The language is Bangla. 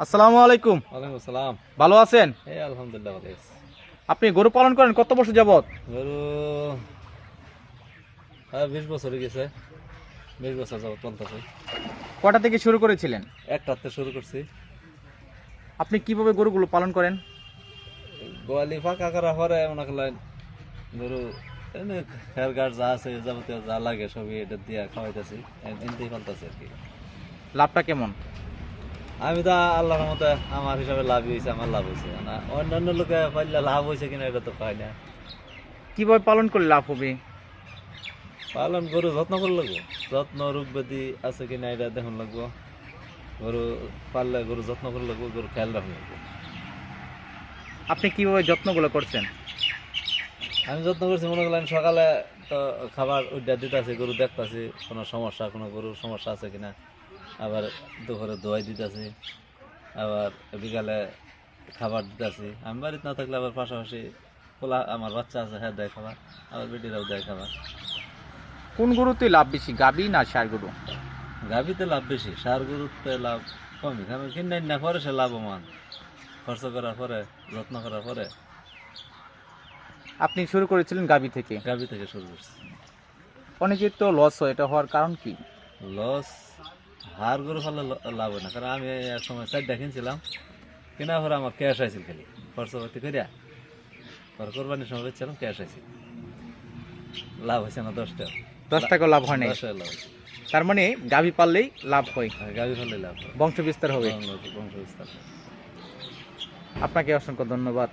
আসসালামু আলাইকুম। ওয়ালাইকুম আসসালাম। ভালো আছেন? এই আলহামদুলিল্লাহ ভালো আছি। আপনি গরু পালন করেন কত বছর যাবত? গরু 20 বছর হয়ে গেছে। 20 বছর যাবত চলতেছে। কটা থেকে শুরু করেছিলেন? একটাতে শুরু করছি। আপনি কিভাবে গরুগুলো পালন করেন? গোয়ালি ফাঁকা করা পরে মনে করলেন গরু এমনি খের গাছ যা আছে যাবতীয় যা লাগে সবই এটা দিয়ে খাওয়াইতেছি, এমনিতেই ফেলতেছি আর কি। লাভটা কেমন? আমি তো আল্লাহর মতে আমার হিসাবে লাভই হয়েছে, আমার লাভ হয়েছে না। অন্যান্য লোকে পাইলে লাভ হয়েছে কিনা এটা তো পাই না। কিভাবে পালন করলে লাভ হবে? পালন গরু যত্ন করে লাগবো, যত্ন রোগ ব্যাধি আছে কিনা এটা দেখুন লাগবো। গরু পাললে গরু যত্ন করে লাগবো, গরু খেয়াল রাখা লাগবো। আপনি কিভাবে যত্নগুলো করছেন? আমি যত্ন করছি মনে করলেন সকালে তো খাবার উদ্যা দিতেছি, গরু দেখতেছি কোনো সমস্যা, কোনো গরুর সমস্যা আছে কিনা। আবার দুপুরে দোয়াই দিতেছি, আবার বিকালে খাবার দিতেছি। আমি বাড়িতে না থাকলে আবার পাশাপাশি খোলা আমার বাচ্চা আছে, হ্যাঁ দেয় খাবার, আবার বেটিরাও দেয় খাবার। কোন গরুতে লাভ বেশি, গাভী না ষাঁড় গরু? গাভীতে লাভ বেশি, সার গরুতে লাভ কমই। আমি কিনে না পরে সে লাভবান, খরচ করার পরে, যত্ন করার পরে। আপনি শুরু করেছিলেন গাভী থেকে। গাভী থেকে শুরু করছি। অনেকের তো লস হয়, এটা হওয়ার কারণ কি? লস হার গরু ফেলে লাভ হয় না, কারণ আমি এক সময় 4টা কিনছিলাম, কেনার পরে আমার ক্যাশ আইছিল খালি খরচপাতি করিয়া, পরে কোরবানির সময় বেচছিলাম, ক্যাশ আইছিল, লাভ হয়েছে না 10 টাকা। 10 টাকা লাভ হয় নাই? 10 টাকা লাভ হয়েছে। তার মানে গাভী পাললেই লাভ হয়, গাভী ফেলে লাভ হয়, বংশ বিস্তার হবে। বংশ বিস্তার। আপনাকে অসংখ্য ধন্যবাদ।